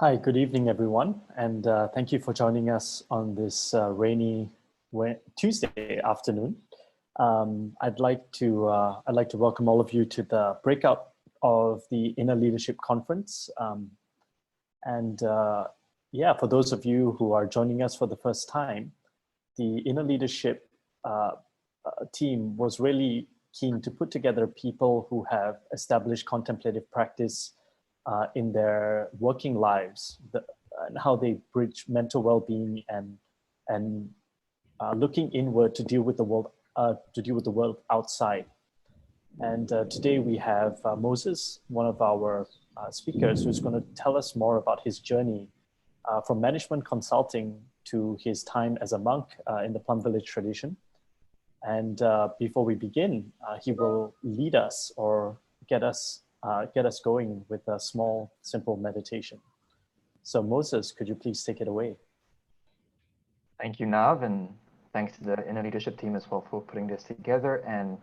Hi, good evening, everyone, and thank you for joining us on this rainy Tuesday afternoon. I'd like to welcome all of you to the breakout of the Inner Leadership Conference. Yeah, for those of you who are joining us for the first time, the Inner Leadership team was really keen to put together people who have established contemplative practice in their working lives, and how they bridge mental well-being and looking inward to deal with the world outside. And today we have Moses, one of our speakers, who's going to tell us more about his journey from management consulting to his time as a monk in the Plum Village tradition. And before we begin, he will lead us or get us going with a small, simple meditation. So Moses, could you please take it away? Thank you, Nav, and thanks to the Inner Leadership team as well for putting this together. And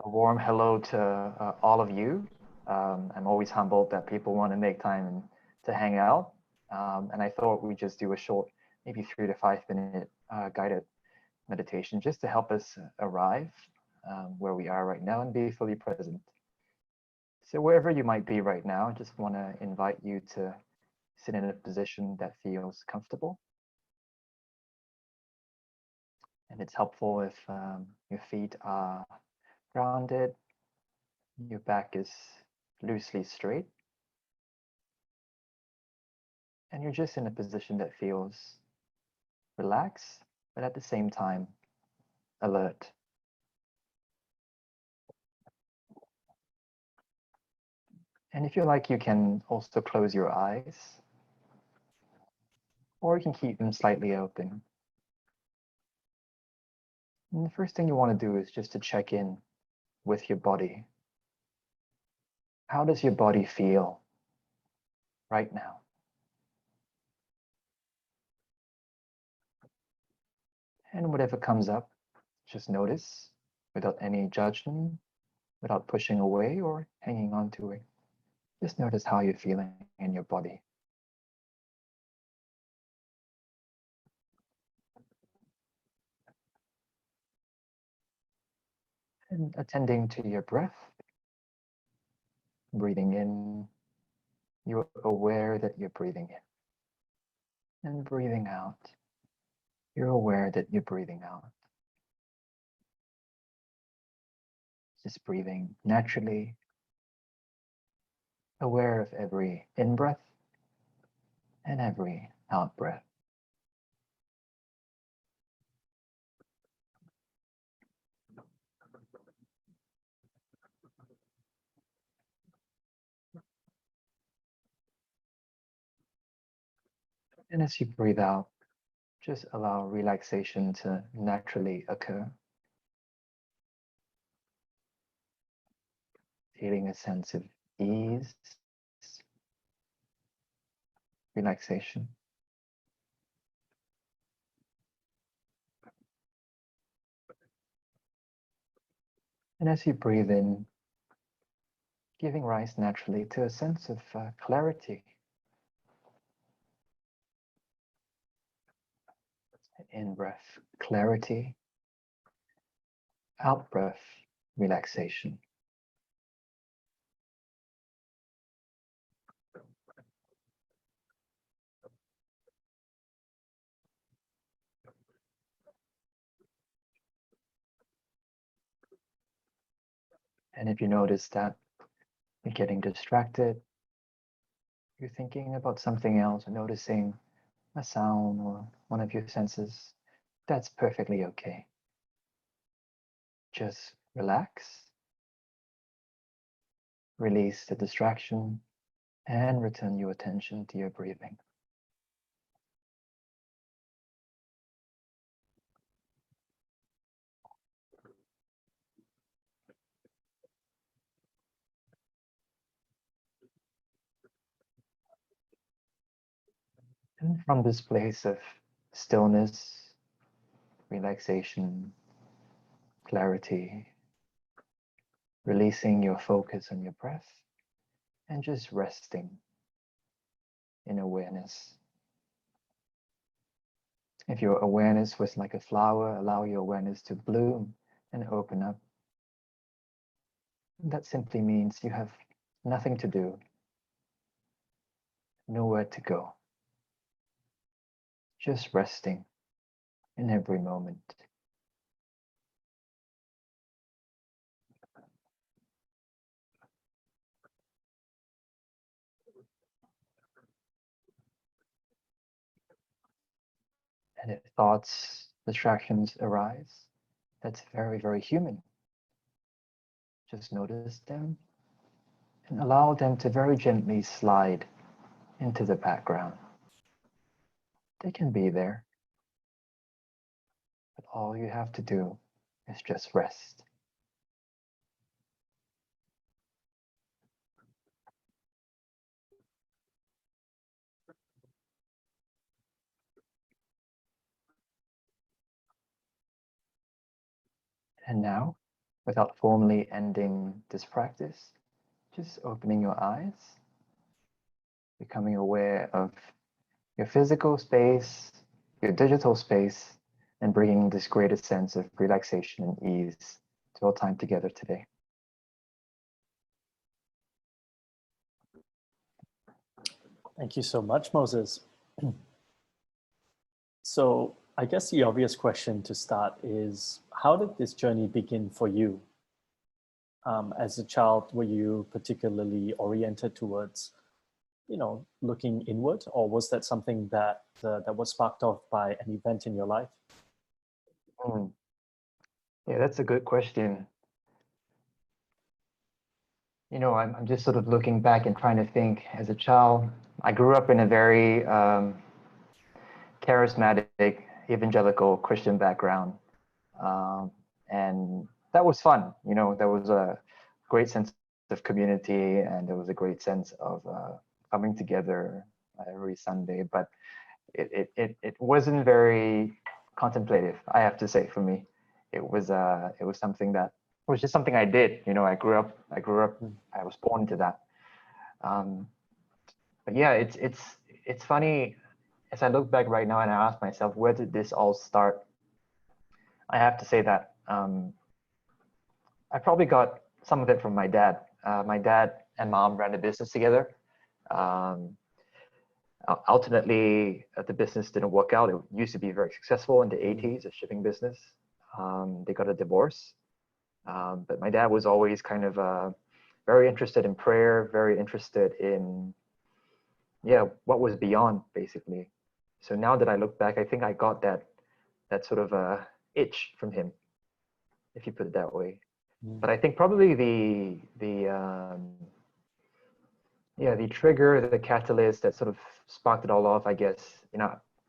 a warm hello to all of you. I'm always humbled that people want to make time to hang out. And I thought we'd just do a short, maybe 3 to 5 minute guided meditation just to help us arrive where we are right now and be fully present. So wherever you might be right now, I just want to invite you to sit in a position that feels comfortable. And it's helpful if your feet are grounded, your back is loosely straight, and you're just in a position that feels relaxed, but at the same time, alert. And if you like, you can also close your eyes, or you can keep them slightly open. And the first thing you want to do is just to check in with your body. How does your body feel right now? And whatever comes up, just notice without any judgment, without pushing away or hanging on to it. Just notice how you're feeling in your body. And attending to your breath, breathing in, you're aware that you're breathing in. And breathing out, you're aware that you're breathing out. Just breathing naturally, aware of every in-breath and every out-breath. And as you breathe out, just allow relaxation to naturally occur. Feeling a sense of ease, relaxation. And as you breathe in, giving rise naturally to a sense of clarity. In-breath, clarity. Out-breath, relaxation. And if you notice that you're getting distracted, you're thinking about something else, noticing a sound or one of your senses, that's perfectly okay. Just relax, release the distraction, and return your attention to your breathing. And from this place of stillness, relaxation, clarity, releasing your focus on your breath and just resting. in awareness. If your awareness was like a flower, allow your awareness to bloom and open up. That simply means you have nothing to do, nowhere to go, just resting in every moment. And if thoughts, distractions arise, that's very, very human. Just notice them and allow them to very gently slide into the background. They can be there, but all you have to do is just rest. And now, without formally ending this practice, just opening your eyes, becoming aware of your physical space, your digital space, and bringing this greater sense of relaxation and ease to our time together today. Thank you so much, Moses. So I guess the obvious question to start is, how did this journey begin for you? As a child, were you particularly oriented towards, looking inward, or was that something that that was sparked off by an event in your life? Yeah, that's a good question. I'm just sort of looking back and trying to think. As a child, I grew up in a very charismatic, evangelical Christian background. And that was fun. There was a great sense of community, and there was a great sense of coming together every Sunday. But it wasn't very contemplative, I have to say. For me, it was something that was just something I did. I grew up. I was born into that. But yeah, it's funny. As I look back right now and I ask myself, where did this all start? I have to say that I probably got some of it from my dad. My dad and mom ran a business together. Ultimately, the business didn't work out. It used to be very successful in the 80s, a shipping business. They got a divorce. But my dad was always kind of very interested in prayer, very interested in, what was beyond, basically. So now that I look back, I think I got that sort of itch from him, if you put it that way. But I think probably the trigger, the catalyst that sort of sparked it all off, I guess,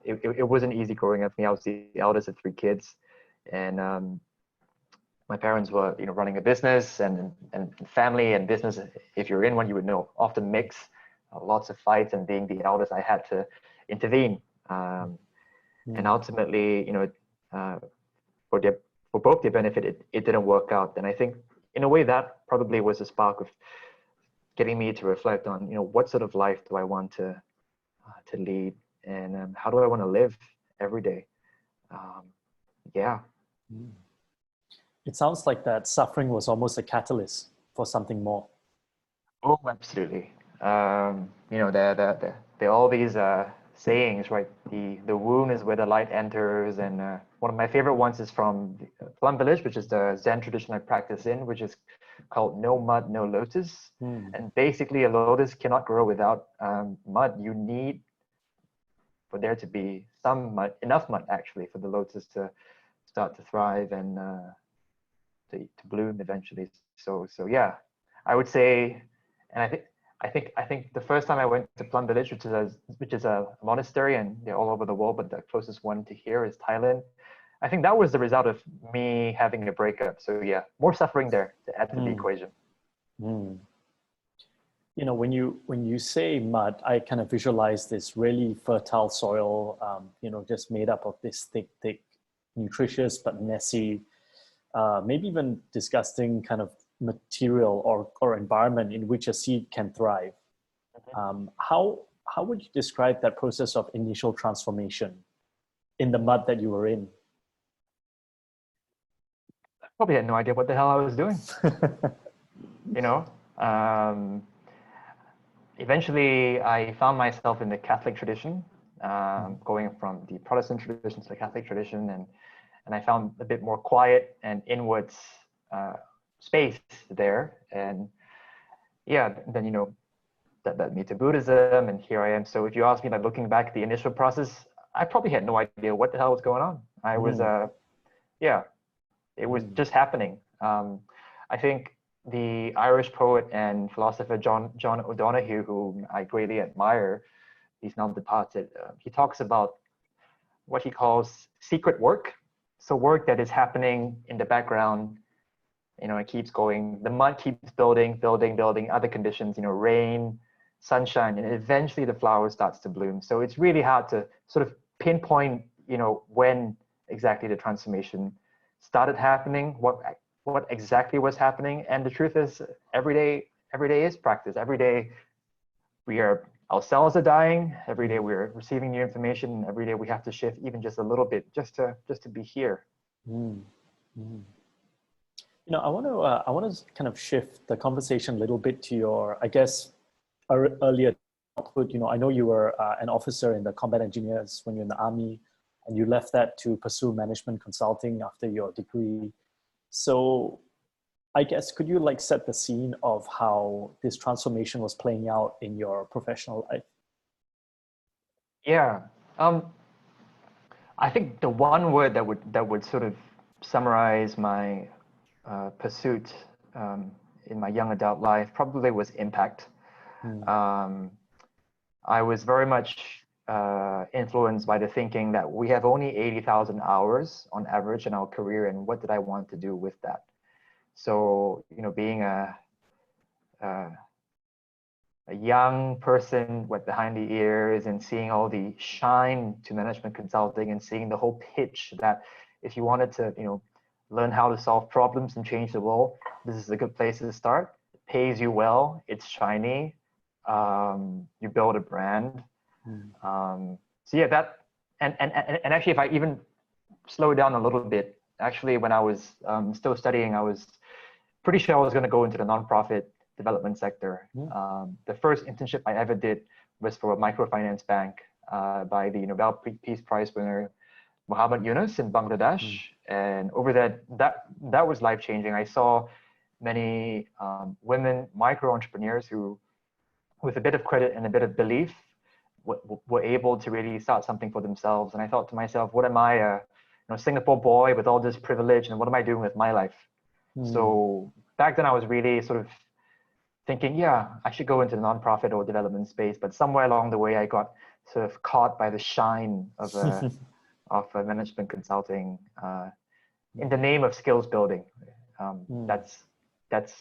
it wasn't easy growing up for me. I was the eldest of 3 kids, and my parents were, running a business, and family and business, if you're in one, you would know, often mix, lots of fights, and being the eldest, I had to intervene. And ultimately, for both their benefit, it didn't work out. And I think, in a way, that probably was a spark of getting me to reflect on, what sort of life do I want to lead, and how do I want to live every day? It sounds like that suffering was almost a catalyst for something more. Oh, absolutely. There are all these sayings, right? The wound is where the light enters, and one of my favorite ones is from Plum Village, which is the Zen tradition I practice in, which is called "No mud, no lotus." And basically, a lotus cannot grow without mud. You need for there to be some mud, enough mud actually, for the lotus to start to thrive and to bloom eventually. So yeah, I would say, and I think the first time I went to Plum Village, which is a monastery, and they're all over the world, but the closest one to here is Thailand. I think that was the result of me having a breakup. So yeah, more suffering there to add to the equation. When you say mud, I kind of visualize this really fertile soil, just made up of this thick, nutritious but messy, maybe even disgusting kind of material or environment in which a seed can thrive. How how would you describe that process of initial transformation in the mud that you were in? Probably had no idea what the hell I was doing. You know, eventually I found myself in the Catholic tradition, going from the Protestant tradition to the Catholic tradition, and I found a bit more quiet and inwards space there. And yeah, then, you know, that led me to Buddhism, and here I am. So if you ask me, like, looking back at the initial process, I probably had no idea what the hell was going on. I was, yeah, it was just happening. I think the Irish poet and philosopher John O'Donoghue, whom I greatly admire, he's now departed, he talks about what he calls secret work. So work that is happening in the background, you know, it keeps going. The mud keeps building, other conditions, you know, rain, sunshine, and eventually the flower starts to bloom. So it's really hard to sort of pinpoint, you know, when exactly the transformation started happening, what exactly was happening. And the truth is, every day is practice. Every day our cells are dying. Every day we're receiving new information. Every day we have to shift even just a little bit, just to be here. You know, I want to kind of shift the conversation a little bit to your, I guess, earlier output. You know, I know you were an officer in the combat engineers when you're in the army, and you left that to pursue management consulting after your degree. So I guess, could you like set the scene of how this transformation was playing out in your professional life? Yeah, I think the one word that would sort of summarize my pursuit in my young adult life probably was impact. I was very much influenced by the thinking that we have only 80,000 hours on average in our career, and what did I want to do with that? So, you know, being a young person with behind the ears and seeing all the shine to management consulting and seeing the whole pitch that if you wanted to, you know, learn how to solve problems and change the world, this is a good place to start. It pays you well, it's shiny, you build a brand. So yeah, that, and actually, if I even slow down a little bit, actually, when I was still studying, I was pretty sure I was going to go into the nonprofit development sector. The first internship I ever did was for a microfinance bank by the Nobel Peace Prize winner Mohan in Bangladesh. And over there, that was life-changing. I saw many women micro-entrepreneurs who, with a bit of credit and a bit of belief, were able to really start something for themselves. And I thought to myself, what am I, you know, Singapore boy with all this privilege, and what am I doing with my life? So back then I was really sort of thinking, yeah, I should go into the nonprofit or development space. But somewhere along the way, I got sort of caught by the shine of of management consulting in the name of skills building. That's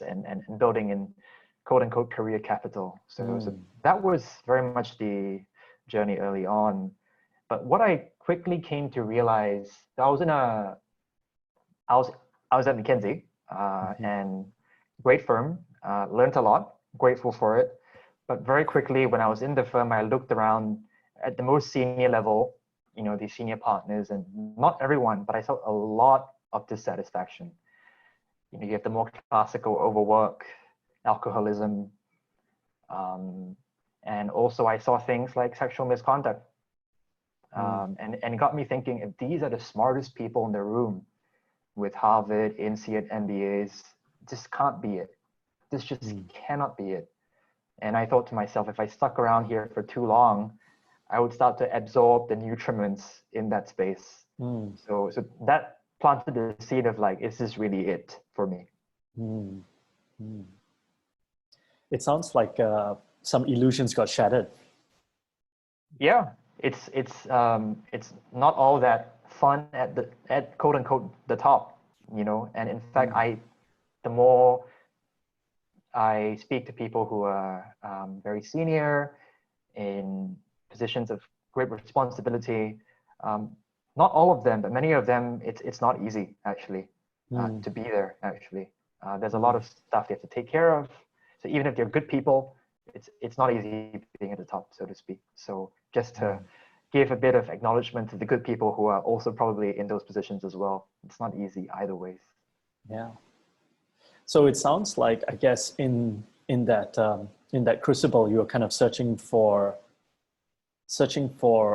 and building in quote unquote career capital. So that was very much the journey early on. But what I quickly came to realize, I was at McKinsey, and great firm, learned a lot, grateful for it. But very quickly, when I was in the firm, I looked around at the most senior level, you know, the senior partners, and not everyone, but I saw a lot of dissatisfaction. You know, you have the more classical overwork, alcoholism, and also I saw things like sexual misconduct. And it got me thinking, if these are the smartest people in the room with Harvard, INSEAD, MBAs, this can't be it. This just cannot be it. And I thought to myself, if I stuck around here for too long, I would start to absorb the nutriments in that space. So that planted the seed of like, is this really it for me? It sounds like some illusions got shattered. Yeah, it's not all that fun at quote unquote the top, you know. And in fact, the more I speak to people who are very senior in positions of great responsibility, not all of them, but many of them, it's not easy actually to be there. Actually, there's a lot of stuff they have to take care of. So even if they're good people, it's not easy being at the top, so to speak. So just to give a bit of acknowledgement to the good people who are also probably in those positions as well. It's not easy either ways. Yeah. So it sounds like, I guess, in that crucible, you were kind of searching for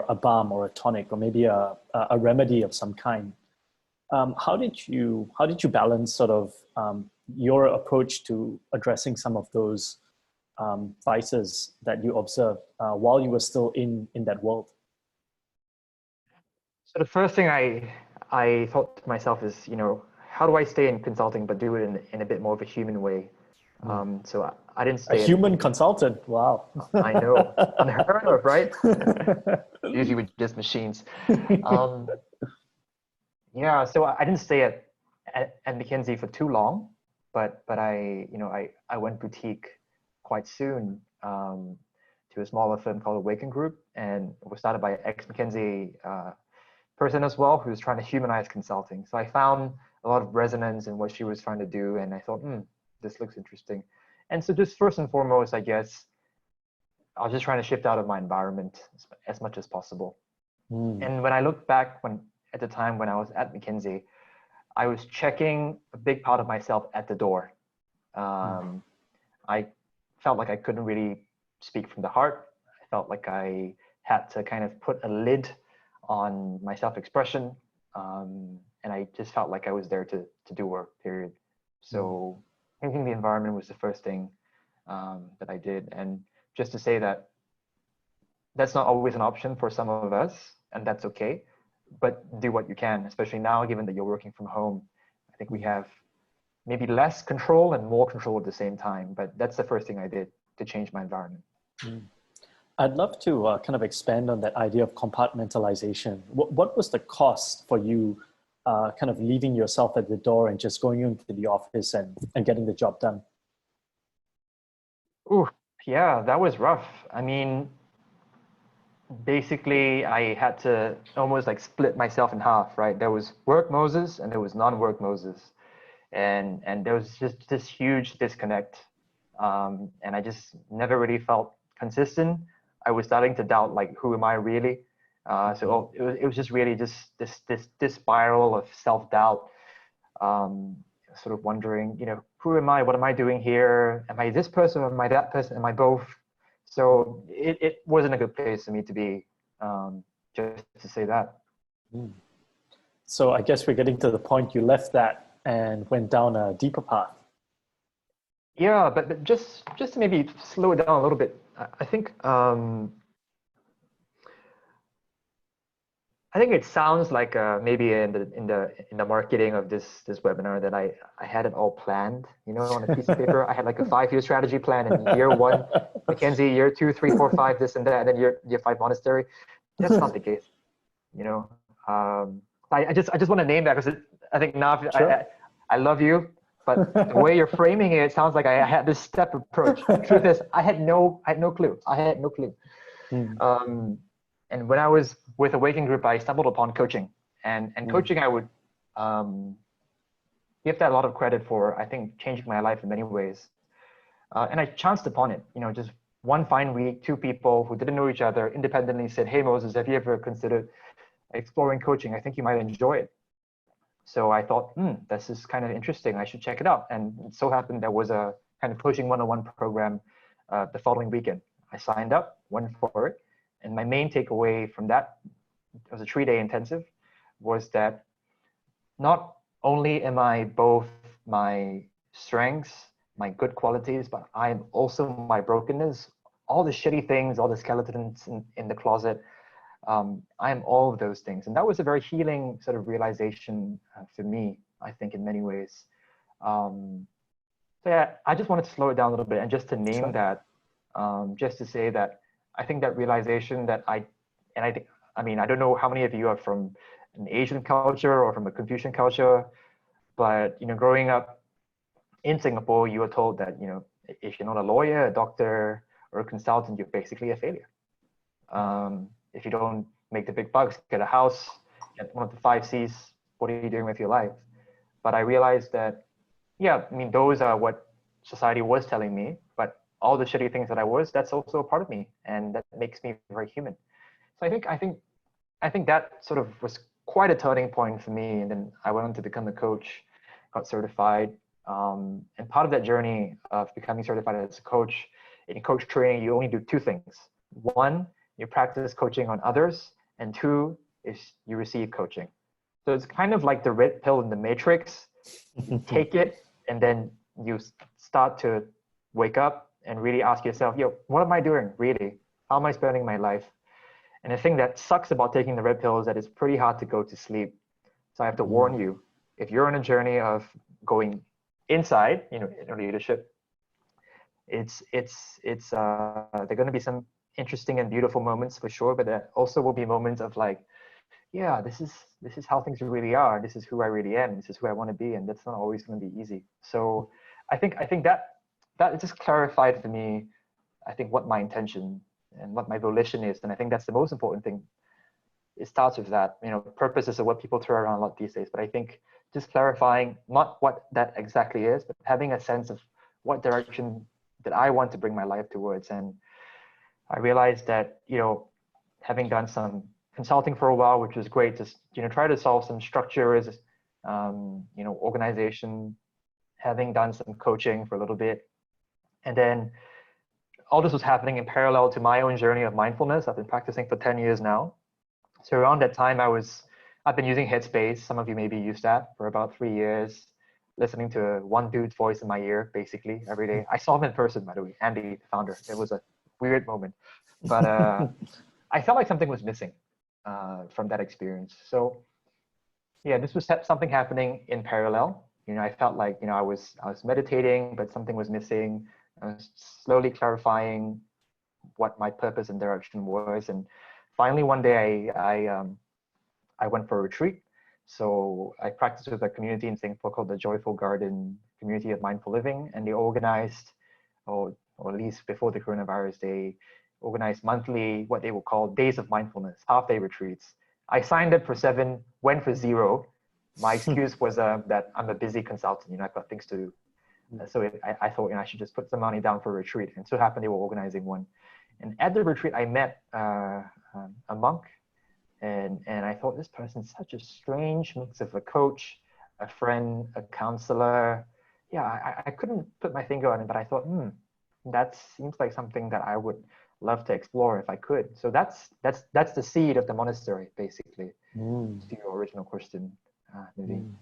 a balm or a tonic, or maybe a remedy of some kind. How did you balance sort of your approach to addressing some of those vices that you observed while you were still in that world? So the first thing I thought to myself is, how do I stay in consulting but do it in a bit more of a human way? So I didn't stay a human consultant. Wow. I know, unheard of, right? Usually with just machines. Yeah, so I didn't stay at McKinsey for too long, but I went boutique quite soon to a smaller firm called Awaken Group, and it was started by an ex-McKinsey person as well, who was trying to humanize consulting. So I found a lot of resonance in what she was trying to do, and I thought, this looks interesting. And so just first and foremost, I guess, I was just trying to shift out of my environment as much as possible. And when I look back at the time when I was at McKinsey, I was checking a big part of myself at the door. I felt like I couldn't really speak from the heart. I felt like I had to kind of put a lid on my self-expression. And I just felt like I was there to do work, period. So changing the environment was the first thing that I did. And just to say that that's not always an option for some of us, and that's okay. But do what you can, especially now, given that you're working from home. I think we have maybe less control and more control at the same time. But that's the first thing I did to change my environment. I'd love to kind of expand on that idea of compartmentalization. What was the cost for you kind of leaving yourself at the door and just going into the office and getting the job done? Ooh, yeah, that was rough. I mean, basically I had to almost like split myself in half, right? There was work Moses and there was non-work Moses. And there was just this huge disconnect. And I just never really felt consistent. I was starting to doubt, like, who am I really? So it was just really just this spiral of self-doubt, sort of wondering, who am I? What am I doing here? Am I this person? Am I that person? Am I both? So it wasn't a good place for me to be, just to say that. So I guess we're getting to the point you left that and went down a deeper path. Yeah, but just to maybe slow it down a little bit, I think it sounds like maybe in the marketing of this webinar that I had it all planned, on a piece of paper. I had like a 5-year strategy plan, and year 1 McKinsey, year 2, 3, 4, 5, this and that, and then year 5 Monastery. That's not the case, I just want to name that because I think Nav, sure. I love you. But the way you're framing it sounds like I had this step approach. The truth is, I had no clue. I had no clue. And when I was with Awaken Group, I stumbled upon coaching. And coaching, I would give that a lot of credit for, I think, changing my life in many ways. And I chanced upon it. Just one fine week, 2 people who didn't know each other independently said, "Hey, Moses, have you ever considered exploring coaching? I think you might enjoy it." So I thought, this is kind of interesting. I should check it out. And it so happened there was a kind of coaching 101 program the following weekend. I signed up, went for it. And my main takeaway from that, it was a 3-day intensive, was that not only am I both my strengths, my good qualities, but I'm also my brokenness, all the shitty things, all the skeletons in the closet. I'm all of those things. And that was a very healing sort of realization for me, I think, in many ways. So yeah, I just wanted to slow it down a little bit and just to name that, just to say that I think that realization that I don't know how many of you are from an Asian culture or from a Confucian culture, but, growing up in Singapore, you were told that, if you're not a lawyer, a doctor, or a consultant, you're basically a failure. If you don't make the big bucks, get a house, get one of the 5 C's, what are you doing with your life? But I realized that, those are what society was telling me, but all the shitty things that I was, that's also a part of me, and that makes me very human. So I think that sort of was quite a turning point for me. And then I went on to become a coach, got certified. And part of that journey of becoming certified as a coach, in coach training, you only do two things. One, you practice coaching on others, and two is you receive coaching. So it's kind of like the red pill in the matrix. You take it, and then you start to wake up and really ask yourself, yo, what am I doing really? How am I spending my life? And the thing that sucks about taking the red pill is that it's pretty hard to go to sleep. So I have to warn you, if you're on a journey of going inside, in leadership, there are going to be some interesting and beautiful moments for sure, but there also will be moments of like, yeah, this is how things really are. This is who I really am. This is who I want to be, and that's not always going to be easy. So I think that just clarified for me, I think, what my intention and what my volition is. And I think that's the most important thing. It starts with that. Purpose is what people throw around a lot these days, but I think just clarifying not what that exactly is, but having a sense of what direction that I want to bring my life towards. And I realized that, having done some consulting for a while, which was great, just, try to solve some structures, organization, having done some coaching for a little bit. And then all this was happening in parallel to my own journey of mindfulness. I've been practicing for 10 years now. So around that time, I've been using Headspace. Some of you maybe used that for about 3 years, listening to one dude's voice in my ear, basically every day. I saw him in person, by the way, Andy, the founder. It was a weird moment, but I felt like something was missing from that experience. So yeah, this was something happening in parallel. I felt like, I was meditating, but something was missing. I was slowly clarifying what my purpose and direction was. And finally, one day I went for a retreat. So I practiced with a community in Singapore called the Joyful Garden Community of Mindful Living. And they organized, or at least before the coronavirus, they organized monthly, what they would call days of mindfulness, half-day retreats. I signed up for 7, went for 0. My excuse was that I'm a busy consultant, I've got things to do. So I thought, I should just put some money down for a retreat. And so happened they were organizing one. And at the retreat, I met a monk. And I thought, this person's such a strange mix of a coach, a friend, a counselor. Yeah, I couldn't put my finger on it, but I thought, that seems like something that I would love to explore if I could. So that's the seed of the monastery, basically, to your original question, Naveen.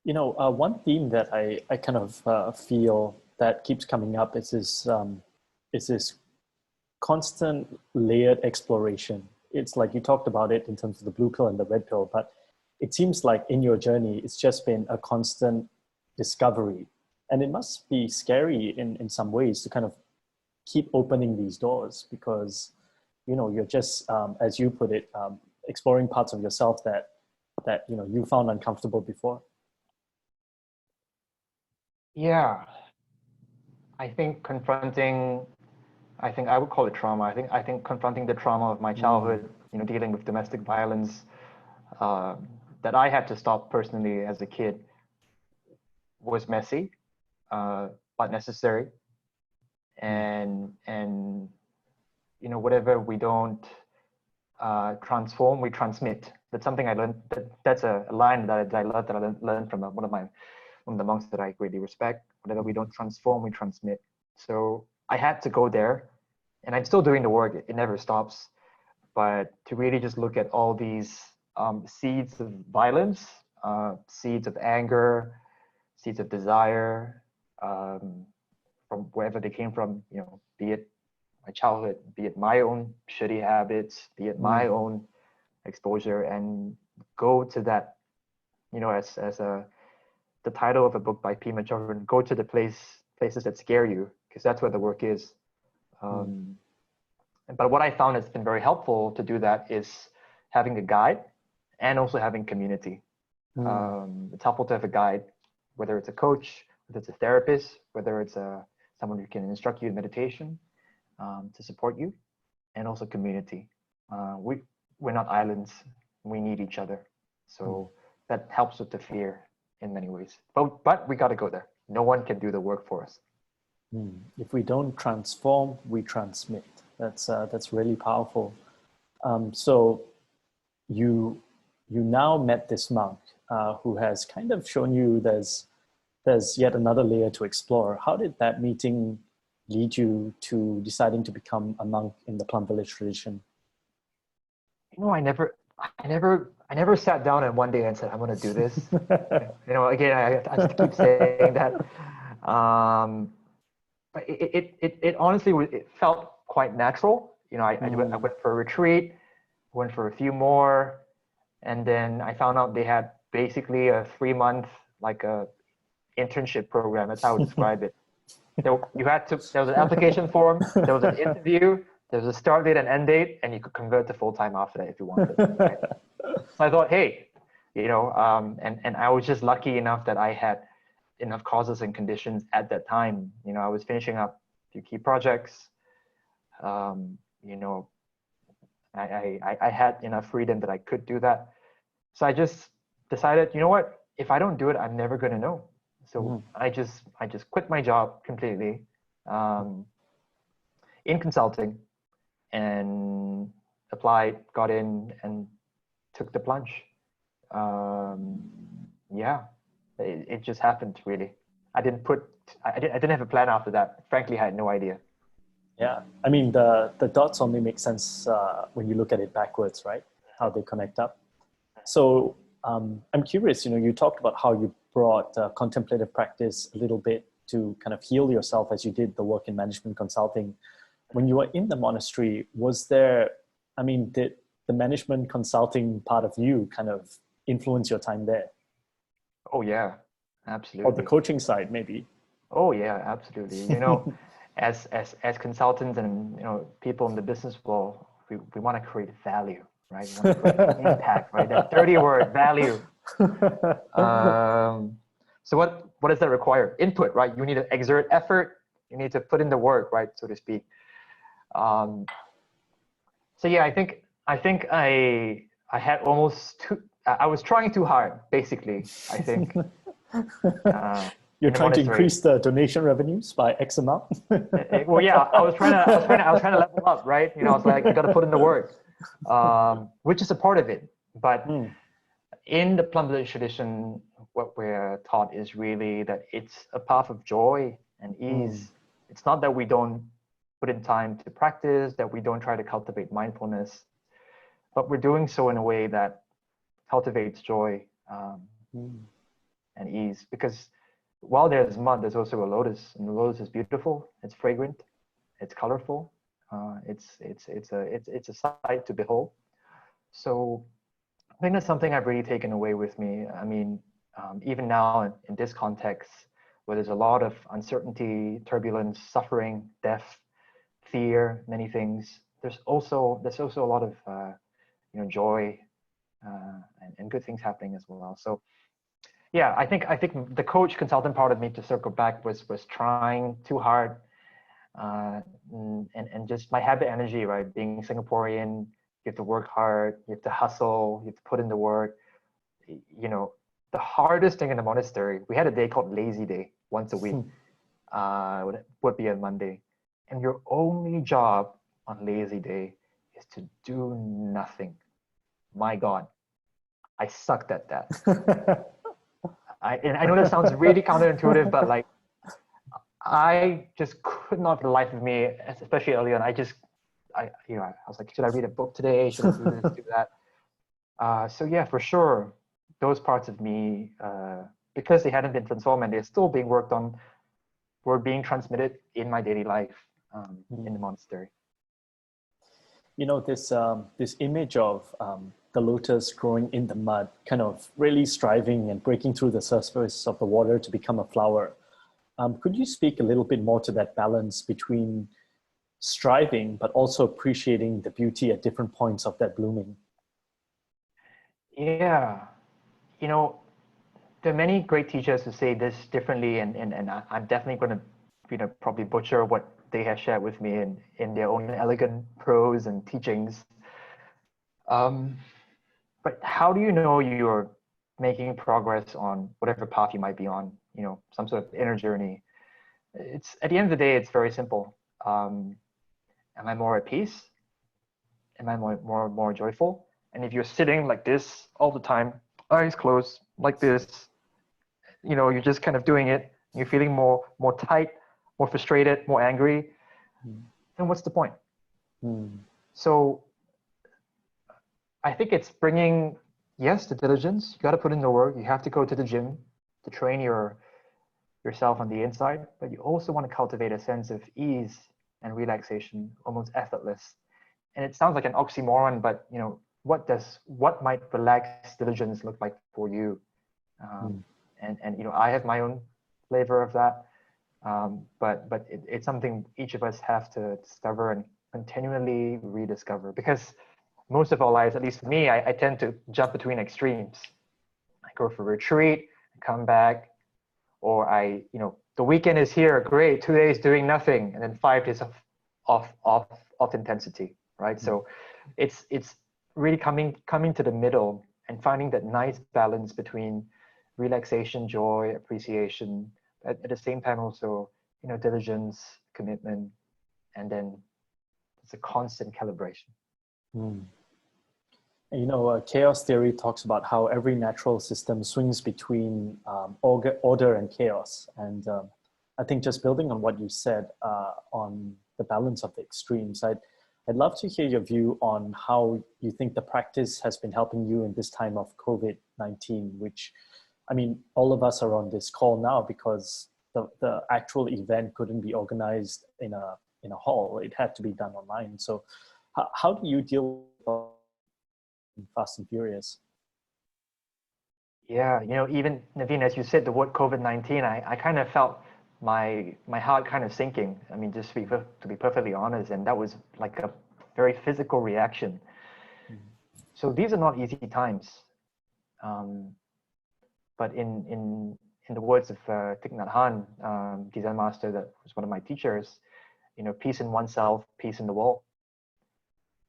One theme that I kind of feel that keeps coming up is this constant layered exploration. It's like you talked about it in terms of the blue pill and the red pill, but it seems like in your journey, it's just been a constant discovery. And it must be scary in some ways to kind of keep opening these doors because, you're just, as you put it, exploring parts of yourself that you found uncomfortable before. Yeah, I think I would call it trauma. I think confronting the trauma of my childhood, dealing with domestic violence, that I had to stop personally as a kid, was messy, but necessary. And whatever we don't transform, we transmit. That's something I learned. That's a line that I learned from one of the monks that I greatly respect. Whatever we don't transform, we transmit. So I had to go there, and I'm still doing the work. It never stops. But to really just look at all these seeds of violence, seeds of anger, seeds of desire, from wherever they came from, be it my childhood, be it my own shitty habits, be it my own exposure, and go to that, as the title of a book by Pema Chodron, go to the places that scare you, because that's where the work is. But what I found has been very helpful to do that is having a guide and also having community. It's helpful to have a guide, whether it's a coach, whether it's a therapist, whether it's someone who can instruct you in meditation, to support you, and also community. We're not islands. We need each other. So that helps with the fear in many ways. But we got to go there. No one can do the work for us. If we don't transform, we transmit. That's really powerful. So you now met this monk who has kind of shown you there's yet another layer to explore. How did that meeting lead you to deciding to become a monk in the Plum Village tradition? You know, I never sat down and one day and said, I'm going to do this. You know, again, I just keep saying that. But it honestly, it felt quite natural. You know, I went for a retreat, went for a few more, and then I found out they had basically a 3-month, like a internship program. That's how I would describe it. There was an application form, there was an interview, there was a start date and end date, and you could convert to full-time after that if you wanted. Right? So I thought, hey, you know, and I was just lucky enough that I had enough causes and conditions at that time. You know, I was finishing up a few key projects. You know, I had enough freedom that I could do that. So I just decided, you know what, if I don't do it, I'm never going to know. So I just quit my job completely in consulting and applied, got in, and took the plunge. Yeah, it just happened really. I didn't have a plan after that. Frankly, I had no idea. Yeah, I mean the dots only make sense when you look at it backwards, right? How they connect up. So I'm curious. You know, you talked about how you brought contemplative practice a little bit to kind of heal yourself as you did the work in management consulting. When you were in the monastery, was there? I mean, did the management consulting part of you kind of influence your time there? Oh yeah, absolutely. Or the coaching side, maybe? Oh yeah, absolutely. You know, as consultants and, you know, people in the business world, we want to create value, right? We want to create impact, right? That dirty word, value. So what does that require? Input, right? You need to exert effort. You need to put in the work, right, so to speak. So yeah, I think I had almost I was trying too hard, basically. I think. You're trying to increase the donation revenues by X amount. Well, yeah, I was trying to level up, right? You know, I was like, I got to put in the work, which is a part of it. But in the Plum Village tradition, what we're taught is really that it's a path of joy and ease. It's not that we don't put in time to practice, that we don't try to cultivate mindfulness, but we're doing so in a way that cultivates joy and ease. Because while there's mud, there's also a lotus, and the lotus is beautiful. It's fragrant. It's colorful. It's a sight to behold. So I think that's something I've really taken away with me. I mean, even now in this context, where there's a lot of uncertainty, turbulence, suffering, death, fear, many things. There's also a lot of you know, joy and good things happening as well. So yeah, I think the coach consultant part of me, to circle back, was trying too hard, and just my habit energy, right? Being Singaporean, you have to work hard, you have to hustle, you have to put in the work. You know, the hardest thing in the monastery, we had a day called lazy day once a week. Would be a Monday, and your only job on lazy day is to do nothing. My God, I sucked at that. I know that sounds really counterintuitive, but like, I just could not for the life of me, especially early on. I was like, should I read a book today? Should I do this, do that? So yeah, for sure, those parts of me, because they hadn't been transformed and they're still being worked on, were being transmitted in my daily life in the monastery. You know, this image of the lotus growing in the mud, kind of really striving and breaking through the surface of the water to become a flower. Could you speak a little bit more to that balance between striving, but also appreciating the beauty at different points of that blooming? Yeah, you know, there are many great teachers who say this differently, and I'm definitely going to, you know, probably butcher what they have shared with me in their own elegant prose and teachings. But how do you know you're making progress on whatever path you might be on, you know, some sort of inner journey? It's at the end of the day, it's very simple. Am I more at peace? Am I more joyful? And if you're sitting like this all the time, eyes closed, like this, you're just kind of doing it, you're feeling more tight, more frustrated, more angry, then what's the point? So I think it's bringing, yes, the diligence. You got to put in the work. You have to go to the gym to train yourself on the inside, but you also want to cultivate a sense of ease and relaxation, almost effortless. And it sounds like an oxymoron, but what might relaxed diligence look like for you? And I have my own flavor of that, but it's something each of us have to discover and continually rediscover, because most of our lives, at least for me, I tend to jump between extremes. I go for retreat, come back, or the weekend is here, great, 2 days doing nothing, and then 5 days of intensity, right? So it's really coming to the middle and finding that nice balance between relaxation, joy, appreciation, at the same time also, diligence, commitment, and then it's a constant calibration. Chaos theory talks about how every natural system swings between order and chaos. And I think just building on what you said on the balance of the extremes, I'd love to hear your view on how you think the practice has been helping you in this time of COVID-19, which, I mean, all of us are on this call now because the actual event couldn't be organized in a hall. It had to be done online. So how do you deal with Fast and Furious? Yeah, even Naveen, as you said, the word COVID-19, I kind of felt my heart kind of sinking. I mean, just to be perfectly honest, and that was like a very physical reaction. So these are not easy times. But in the words of Thich Nhat Hanh, the Zen master that was one of my teachers, peace in oneself, peace in the world.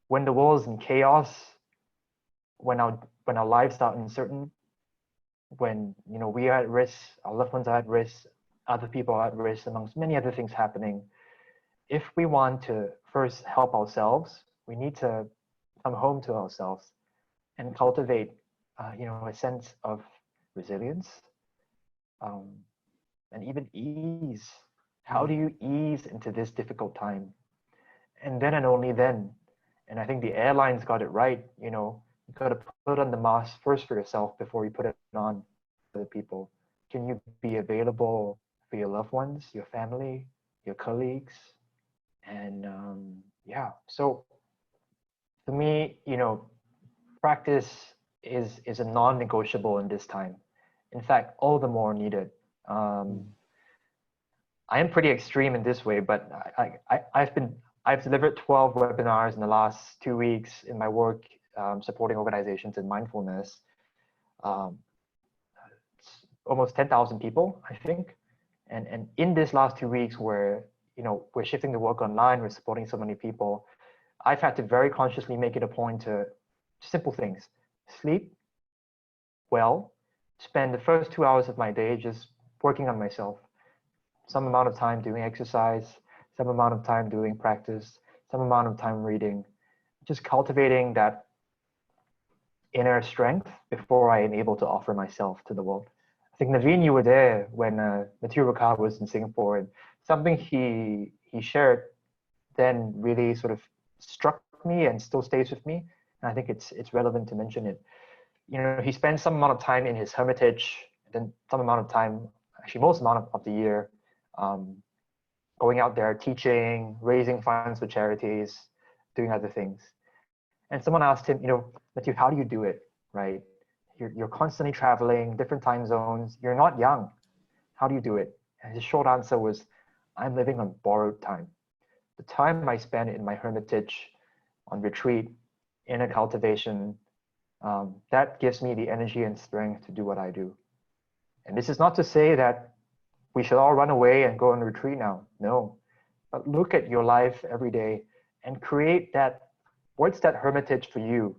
When the world is in chaos, when our lives are uncertain, when we are at risk, our loved ones are at risk, other people are at risk, amongst many other things happening. If we want to first help ourselves, we need to come home to ourselves and cultivate, a sense of resilience, and even ease. How do you ease into this difficult time? And then and only then, and I think the airlines got it right, you got to put on the mask first for yourself before you put it on for the people. Can you be available for your loved ones, your family, your colleagues? And so for me, practice is a non-negotiable in this time. In fact, all the more needed. I am pretty extreme in this way, but I've delivered 12 webinars in the last 2 weeks in my work supporting organizations in mindfulness. It's almost 10,000 people, I think. And in this last 2 weeks where, we're shifting the work online, we're supporting so many people, I've had to very consciously make it a point to simple things: sleep well, spend the first 2 hours of my day just working on myself, some amount of time doing exercise, some amount of time doing practice, some amount of time reading, just cultivating that inner strength before I am able to offer myself to the world. I think Naveen, you were there when Mathieu Ricard was in Singapore, and something he shared then really sort of struck me and still stays with me. And I think it's relevant to mention it. He spends some amount of time in his hermitage, then some amount of time, actually most amount of the year, going out there teaching, raising funds for charities, doing other things. And someone asked him, Mathieu, how do you do it, right? You're constantly traveling, different time zones. You're not young. How do you do it? And his short answer was, I'm living on borrowed time. The time I spend in my hermitage, on retreat, inner cultivation, that gives me the energy and strength to do what I do. And this is not to say that we should all run away and go on retreat now. No. But look at your life every day and create that. What's that hermitage for you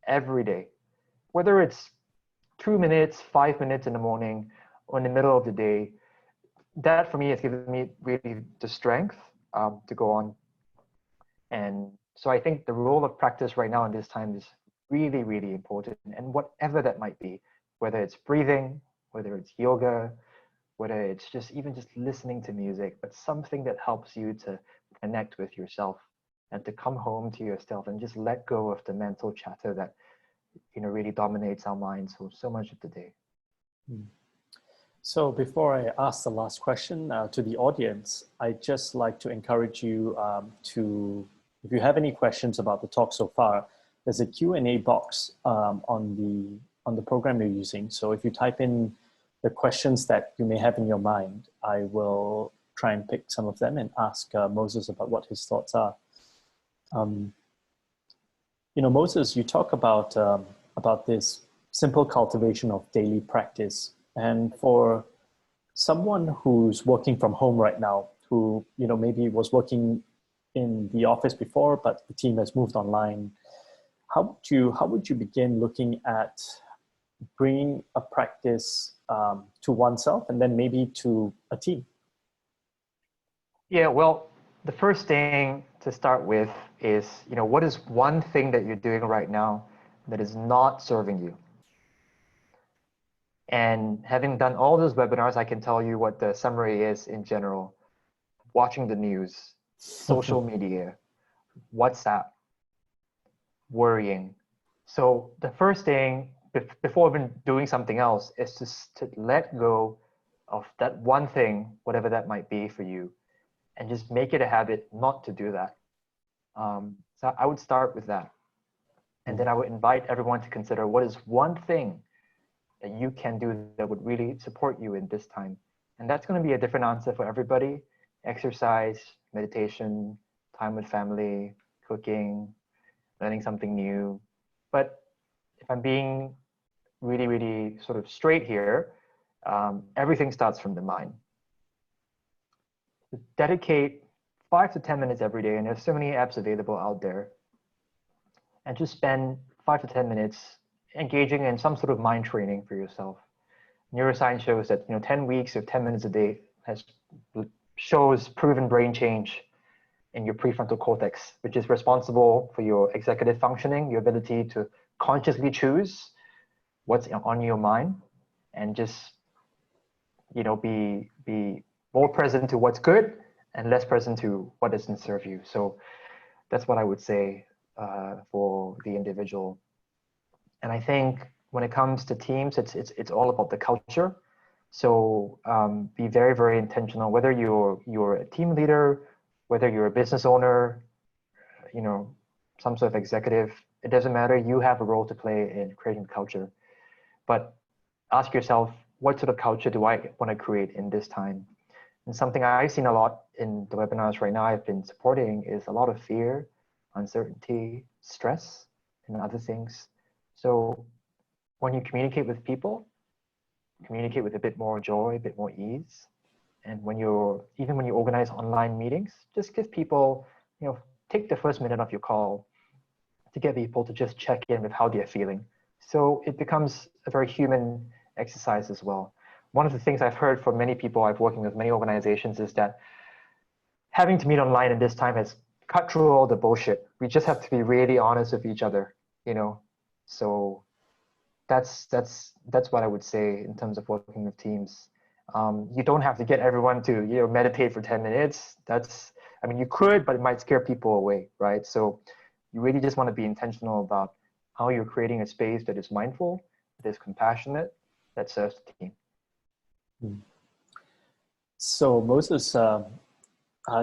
every day? Whether it's 2 minutes, 5 minutes in the morning, or in the middle of the day, that for me has given me really the strength to go on. And so I think the role of practice right now in this time is really, really important. And whatever that might be, whether it's breathing, whether it's yoga, whether it's just even just listening to music, but something that helps you to connect with yourself and to come home to yourself and just let go of the mental chatter that really dominates our minds so much of the day. So before I ask the last question to the audience, I'd just like to encourage you if you have any questions about the talk so far, there's a Q&A box on the program you're using. So if you type in the questions that you may have in your mind, I will try and pick some of them and ask Moses about what his thoughts are. Moses, you talk about this simple cultivation of daily practice. And for someone who's working from home right now, who maybe was working in the office before, but the team has moved online, how would you begin looking at bringing a practice to oneself and then maybe to a team? Yeah, well, the first thing to start with is, what is one thing that you're doing right now that is not serving you? And having done all those webinars, I can tell you what the summary is in general. Watching the news, social media, WhatsApp, worrying. So the first thing, before even doing something else, is to let go of that one thing, whatever that might be for you, and just make it a habit not to do that. So I would start with that. And then I would invite everyone to consider what is one thing that you can do that would really support you in this time. And that's going to be a different answer for everybody. Exercise, meditation, time with family, cooking, learning something new. But if I'm being really, really sort of straight here, everything starts from the mind. Dedicate 5 to 10 minutes every day, and there's so many apps available out there. And just spend 5 to 10 minutes engaging in some sort of mind training for yourself. Neuroscience shows that 10 weeks of 10 minutes a day shows proven brain change in your prefrontal cortex, which is responsible for your executive functioning, your ability to consciously choose what's on your mind, and just be more present to what's good and less present to what doesn't serve you. So that's what I would say for the individual. And I think when it comes to teams, it's all about the culture. So be very, very intentional, whether you're a team leader, whether you're a business owner, some sort of executive, it doesn't matter. You have a role to play in creating culture. But ask yourself, what sort of culture do I want to create in this time? And something I've seen a lot in the webinars right now I've been supporting is a lot of fear, uncertainty, stress, and other things. So when you communicate with people, communicate with a bit more joy, a bit more ease. And even when you organize online meetings, just give people, take the first minute of your call to get people to just check in with how they're feeling. So it becomes a very human exercise as well. One of the things I've heard from many people, I've working with many organizations, is that having to meet online in this time has cut through all the bullshit. We just have to be really honest with each other, So that's what I would say in terms of working with teams. You don't have to get everyone to meditate for 10 minutes. You could, but it might scare people away, right? So you really just want to be intentional about how you're creating a space that is mindful, that is compassionate, that serves the team. So Moses,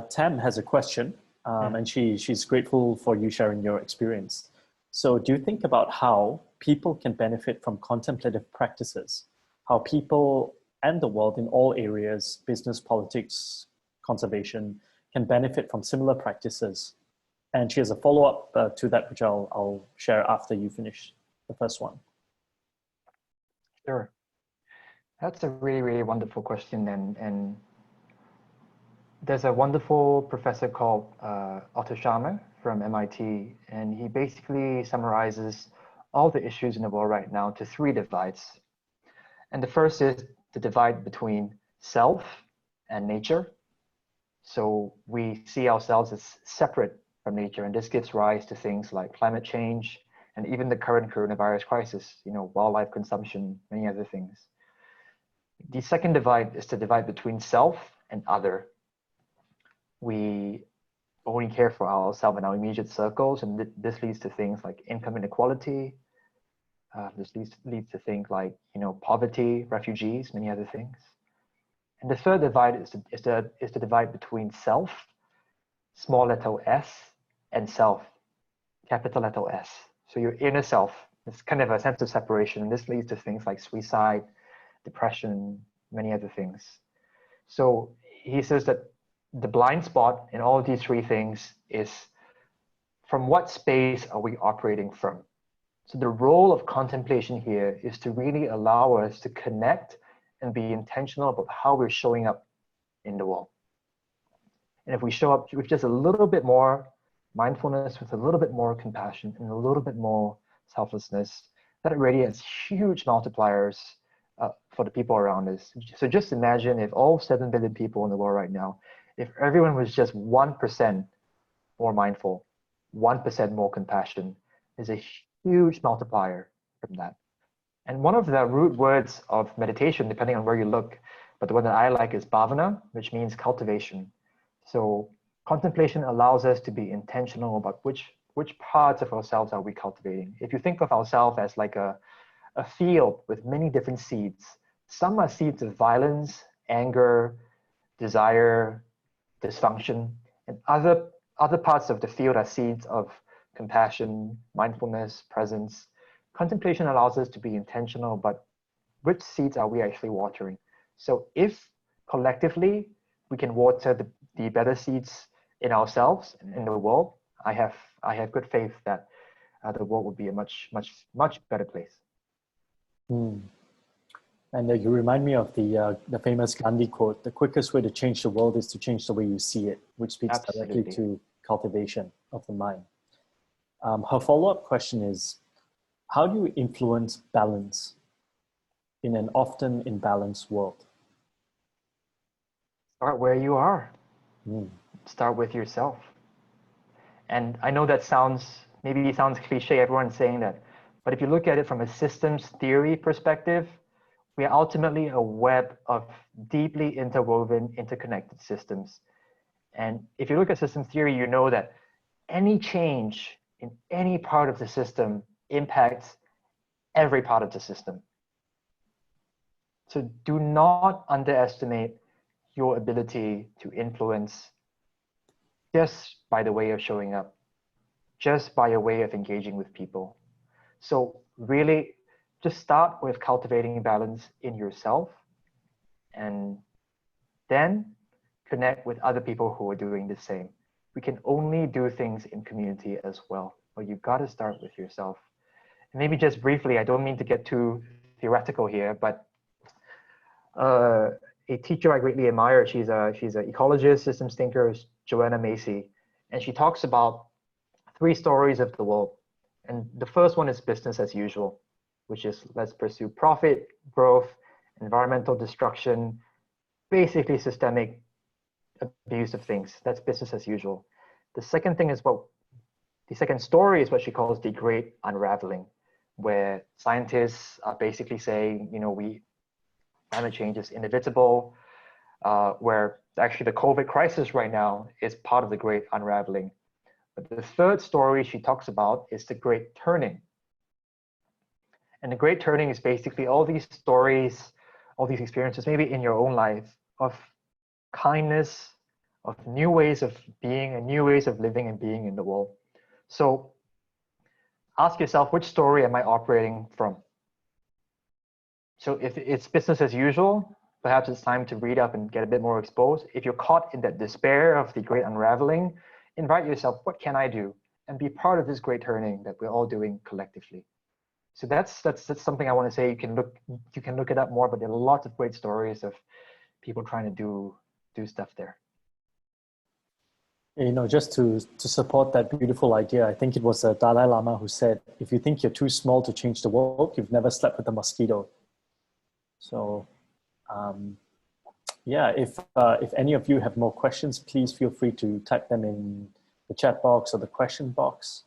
Tam has a question, and she's grateful for you sharing your experience. So do you think about how people can benefit from contemplative practices, how people and the world in all areas, business, politics, conservation, can benefit from similar practices? And she has a follow-up to that, which I'll share after you finish the first one. Sure. That's a really, really wonderful question. And there's a wonderful professor called Otto Scharmer from MIT, and he basically summarizes all the issues in the world right now to 3 divides. And the first is the divide between self and nature. So we see ourselves as separate from nature, and this gives rise to things like climate change and even the current coronavirus crisis, wildlife consumption, many other things. The second divide is the divide between self and other. We only care for ourselves and our immediate circles, and this leads to things like income inequality. This leads to things like poverty, refugees, many other things. And the third divide is the divide between self, small letter s, and self, capital letter S. So your inner self, it's kind of a sense of separation, and this leads to things like suicide, depression, many other things. So he says that the blind spot in all of these three things is from what space are we operating from? So the role of contemplation here is to really allow us to connect and be intentional about how we're showing up in the world. And if we show up with just a little bit more mindfulness, with a little bit more compassion and a little bit more selflessness, that already has huge multipliers for the people around us. So just imagine if all 7 billion people in the world right now, if everyone was just 1% more mindful, 1% more compassion, there's a huge multiplier from that. And one of the root words of meditation, depending on where you look, but the one that I like is bhavana, which means cultivation. So contemplation allows us to be intentional about which parts of ourselves are we cultivating. If you think of ourselves as like a field with many different seeds, some are seeds of violence, anger, desire, dysfunction, and other parts of the field are seeds of compassion, mindfulness, presence. Contemplation allows us to be intentional about which seeds are we actually watering. So if collectively we can water the better seeds in ourselves and in the world, I have good faith that the world would be a much better place. And you remind me of the famous Gandhi quote: "The quickest way to change the world is to change the way you see it," which speaks directly to cultivation of the mind. Her follow-up question is, how do you influence balance in an often imbalanced world? Start where you are. Start with yourself. And I know that maybe sounds cliche, everyone's saying that, but if you look at it from a systems theory perspective, we are ultimately a web of deeply interwoven, interconnected systems. And if you look at systems theory, you know that any change in any part of the system impacts every part of the system. So do not underestimate your ability to influence just by the way of showing up, just by a way of engaging with people. So really just start with cultivating balance in yourself, and then connect with other people who are doing the same. We can only do things in community as well, but you've got to start with yourself. And maybe just briefly, I don't mean to get too theoretical here, but a teacher I greatly admire, she's an ecologist, systems thinker, Joanna Macy, and she talks about 3 stories of the world. And the first one is business as usual, which is let's pursue profit, growth, environmental destruction, basically systemic abuse of things. That's business as usual. The second story is what she calls the great unraveling, where scientists are basically saying, climate change is inevitable, where actually the COVID crisis right now is part of the great unraveling. But the third story she talks about is the great turning. And the great turning is basically all these stories, all these experiences, maybe in your own life, of kindness, of new ways of being and new ways of living and being in the world. So ask yourself, which story am I operating from? So if it's business as usual, perhaps it's time to read up and get a bit more exposed. If you're caught in that despair of the great unraveling, invite yourself, what can I do? And be part of this great turning that we're all doing collectively. So that's something I want to say. You can look it up more, but there are lots of great stories of people trying to do stuff there. Just to support that beautiful idea, I think it was the Dalai Lama who said, if you think you're too small to change the world, you've never slept with a mosquito. So Yeah, if any of you have more questions, please feel free to type them in the chat box or the question box.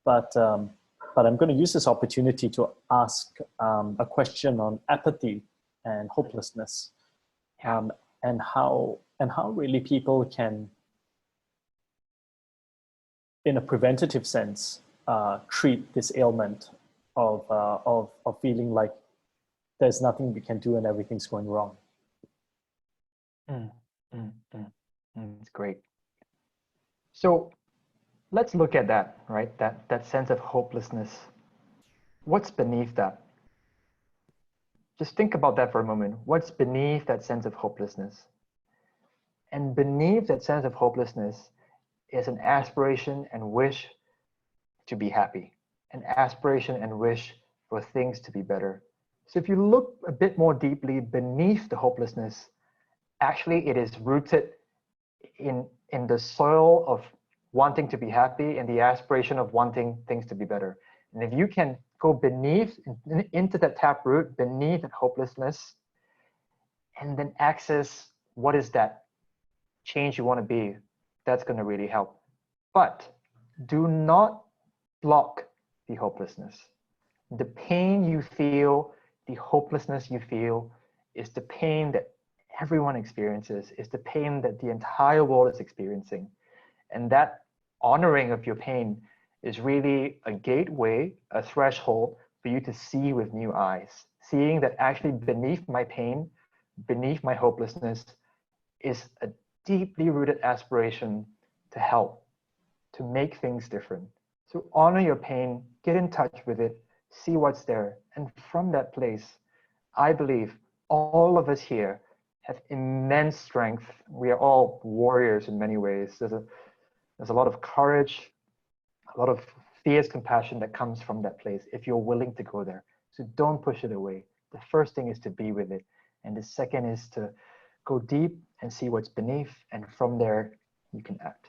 But I'm going to use this opportunity to ask a question on apathy and hopelessness, and how really people can, in a preventative sense, treat this ailment of feeling like there's nothing we can do and everything's going wrong. That's great. So let's look at that, right? That sense of hopelessness. What's beneath that? Just think about that for a moment. What's beneath that sense of hopelessness? And beneath that sense of hopelessness is an aspiration and wish to be happy, an aspiration and wish for things to be better. So if you look a bit more deeply beneath the hopelessness, actually it is rooted in the soil of wanting to be happy and the aspiration of wanting things to be better. And if you can go beneath, into that taproot, beneath that hopelessness, and then access what is that change you want to be, that's going to really help. But do not block the hopelessness. The pain you feel, the hopelessness you feel, is the pain that everyone experiences, is the pain that the entire world is experiencing. And that honoring of your pain is really a gateway, a threshold for you to see with new eyes, seeing that actually beneath my pain, beneath my hopelessness, is a deeply rooted aspiration to help, to make things different. So honor your pain, get in touch with it, see what's there. And from that place, I believe all of us here have immense strength. We are all warriors in many ways. There's a lot of courage, a lot of fierce compassion that comes from that place if you're willing to go there. So don't push it away. The first thing is to be with it. And the second is to go deep and see what's beneath. And from there, you can act.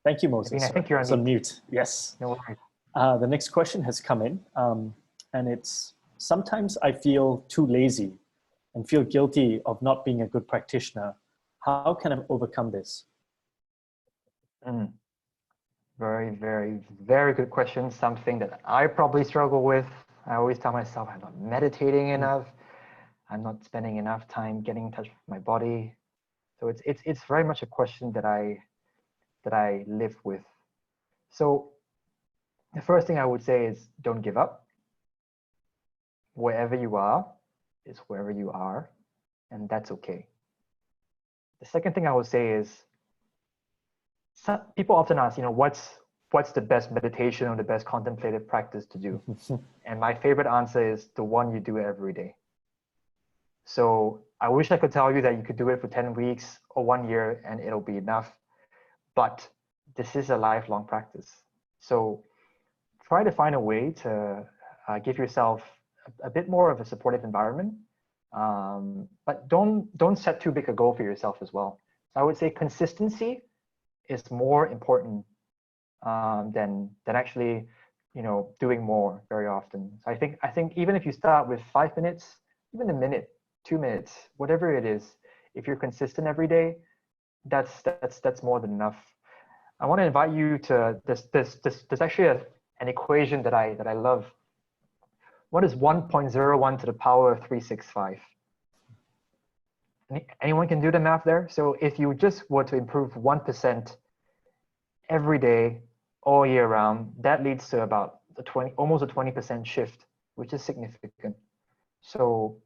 Thank you, Moses. I think you're on mute. Yes. No worries. The next question has come in, and it's, sometimes I feel too lazy and feel guilty of not being a good practitioner. How can I overcome this? Very, very, very good question. Something that I probably struggle with. I always tell myself I'm not meditating enough. I'm not spending enough time getting in touch with my body. So it's very much a question that I live with. So the first thing I would say is don't give up. Wherever you are is wherever you are, and that's okay. The second thing I would say is, some people often ask, what's the best meditation or the best contemplative practice to do? And my favorite answer is the one you do every day. So I wish I could tell you that you could do it for 10 weeks or 1 year and it'll be enough. But this is a lifelong practice. So try to find a way to give yourself a bit more of a supportive environment. But don't set too big a goal for yourself as well. So I would say consistency is more important than actually doing more very often. So I think even if you start with 5 minutes, even a minute, 2 minutes, whatever it is, if you're consistent every day, that's more than enough. I want to invite you to there's actually an equation that I love. What is 1.01 to the power of 365? Anyone can do the math there? So if you just were to improve 1% every day, all year round, that leads to about almost a 20% shift, which is significant. So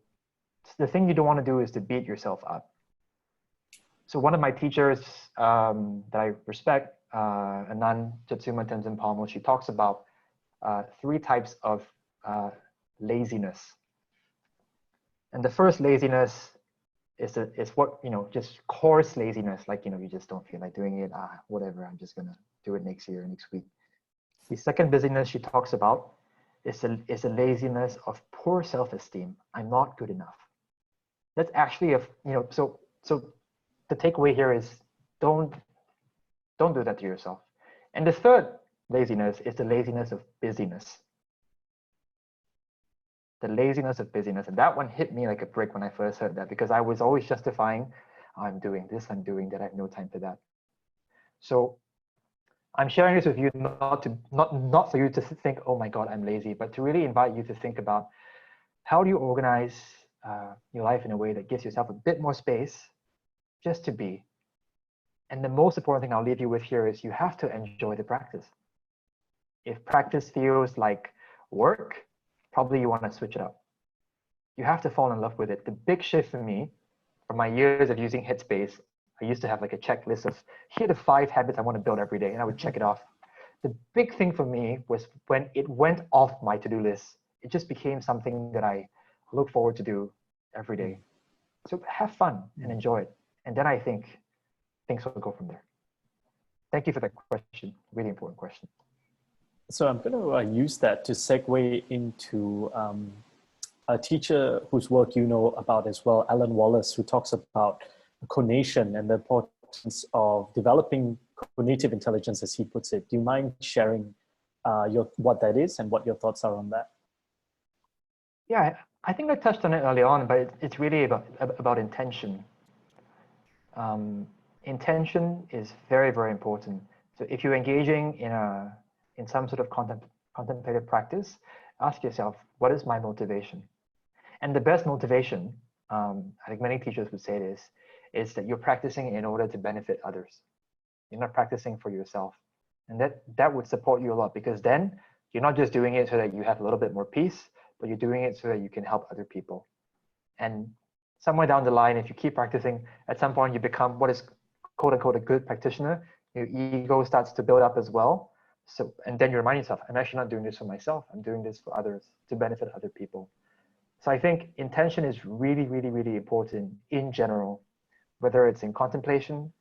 the thing you don't want to do is to beat yourself up. So one of my teachers that I respect, Anand Jatsuma Tenzin Palmo, she talks about 3 types of laziness. And the first laziness is what, just coarse laziness, like, you just don't feel like doing it, whatever, I'm just gonna do it next year, next week. The second busyness she talks about is a laziness of poor self-esteem. I'm not good enough. That's actually so the takeaway here is don't do that to yourself. And the third laziness is the laziness of busyness. the laziness of busyness. And that one hit me like a brick when I first heard that, because I was always justifying, I'm doing this, I'm doing that, I have no time for that. So I'm sharing this with you not for you to think, oh my God, I'm lazy, but to really invite you to think about how do you organize your life in a way that gives yourself a bit more space just to be. And the most important thing I'll leave you with here is you have to enjoy the practice. If practice feels like work, probably you want to switch it up. You have to fall in love with it. The big shift for me, from my years of using Headspace, I used to have like a checklist of, here are the 5 habits I want to build every day, and I would check it off. The big thing for me was when it went off my to-do list, it just became something that I look forward to do every day. So have fun and enjoy it. And then I think things will go from there. Thank you for that question. Really important question. So I'm going to use that to segue into a teacher whose work you know about as well, Alan Wallace, who talks about conation and the importance of developing cognitive intelligence, as he puts it. Do you mind sharing what that is and what your thoughts are on that? Yeah, I think I touched on it early on, but it's really about intention. Intention is very, very important. So if you're engaging in some sort of contemplative practice, ask yourself, what is my motivation? And the best motivation, I think many teachers would say this, is that you're practicing in order to benefit others. You're not practicing for yourself. And that would support you a lot, because then you're not just doing it so that you have a little bit more peace, but you're doing it so that you can help other people. And somewhere down the line, if you keep practicing, at some point you become what is quote unquote a good practitioner. Your ego starts to build up as well. So, and then you remind yourself, I'm actually not doing this for myself. I'm doing this for others, to benefit other people. So I think intention is really, really, really important in general, whether it's in contemplation,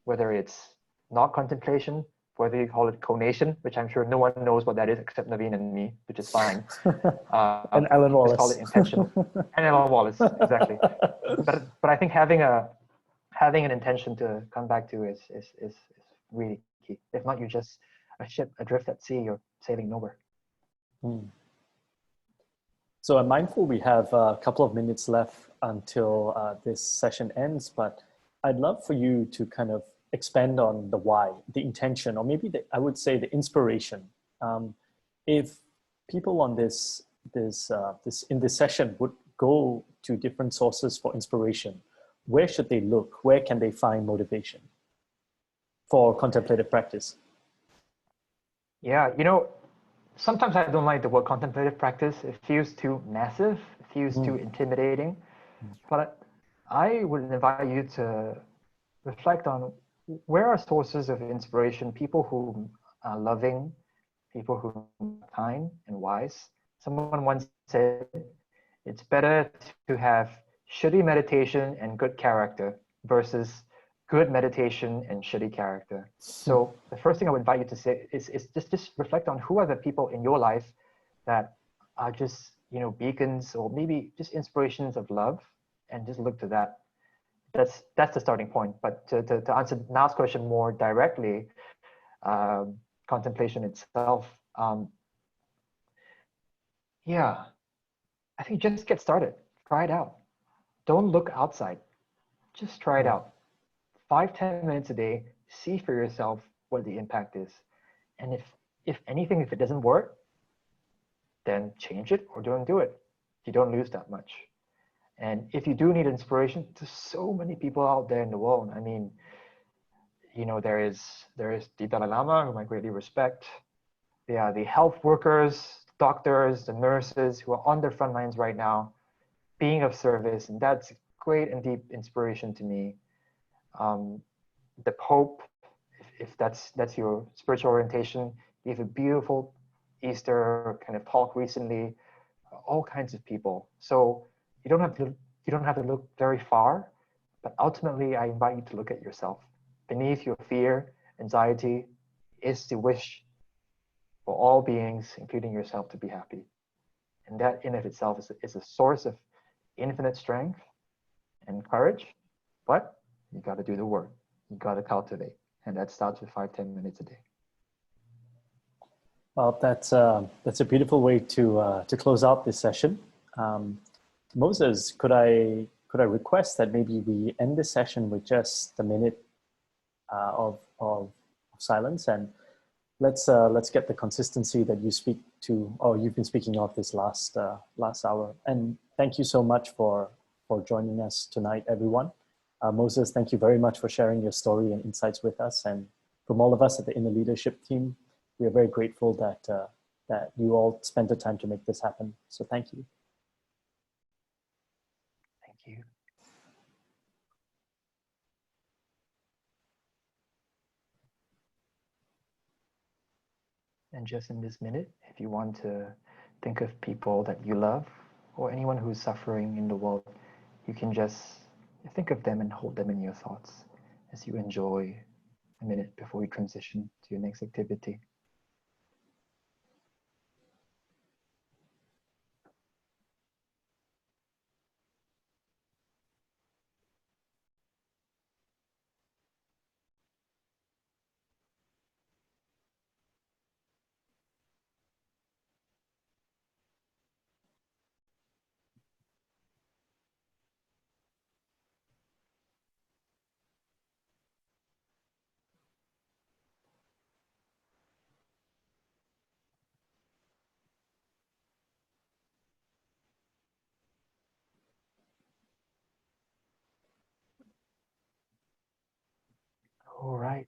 whether it's not contemplation, whether you call it conation, which I'm sure no one knows what that is except Naveen and me, which is fine. And Alan Wallace. Just call it intention. And Alan Wallace, exactly. But I think having an intention to come back to is really key. If not, you're just a ship adrift at sea, you're sailing nowhere. So I'm mindful we have a couple of minutes left until this session ends, but I'd love for you to kind of expand on the why, the intention, or maybe I would say the inspiration. If people on this in this session would go to different sources for inspiration, where should they look? Where can they find motivation for contemplative practice? Yeah, sometimes I don't like the word contemplative practice. It feels too massive, it feels too intimidating. But I would invite you to reflect on where are sources of inspiration, people who are loving, people who are kind and wise. Someone once said, it's better to have shitty meditation and good character versus good meditation and shitty character. So the first thing I would invite you to say is just reflect on who are the people in your life that are just, beacons or maybe just inspirations of love, and just look to that. That's the starting point. But to answer Nav's question more directly, contemplation itself, yeah, I think just get started. Try it out. Don't look outside. Just try it out. 5-10 minutes a day, see for yourself what the impact is. And if anything, if it doesn't work, then change it or don't do it. You don't lose that much. And if you do need inspiration, there's so many people out there in the world. I mean, there is the Dalai Lama, whom I greatly respect. There are the health workers, doctors, the nurses who are on the front lines right now, being of service, and that's great and deep inspiration to me. The Pope, if that's your spiritual orientation, gave a beautiful Easter kind of talk recently. All kinds of people. So you don't have to look very far, but ultimately I invite you to look at yourself. Beneath your fear, anxiety, is the wish for all beings, including yourself, to be happy. And that in of itself is a source of infinite strength and courage, but you got to do the work. You got to cultivate. And that starts with 5-10 minutes a day. Well, that's a beautiful way to close out this session. Moses, could I request that maybe we end this session with just a minute of silence, and let's get the consistency that you speak to, or you've been speaking of this last hour. And thank you so much for joining us tonight, everyone. Moses, thank you very much for sharing your story and insights with us. And from all of us at the Inner Leadership team, we are very grateful that you all spent the time to make this happen. So thank you. Thank you. And just in this minute, if you want to think of people that you love or anyone who's suffering in the world, you can just think of them and hold them in your thoughts as you enjoy a minute before you transition to your next activity. All right.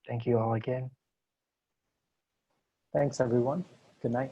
Thank you all again. Thanks, everyone. Good night.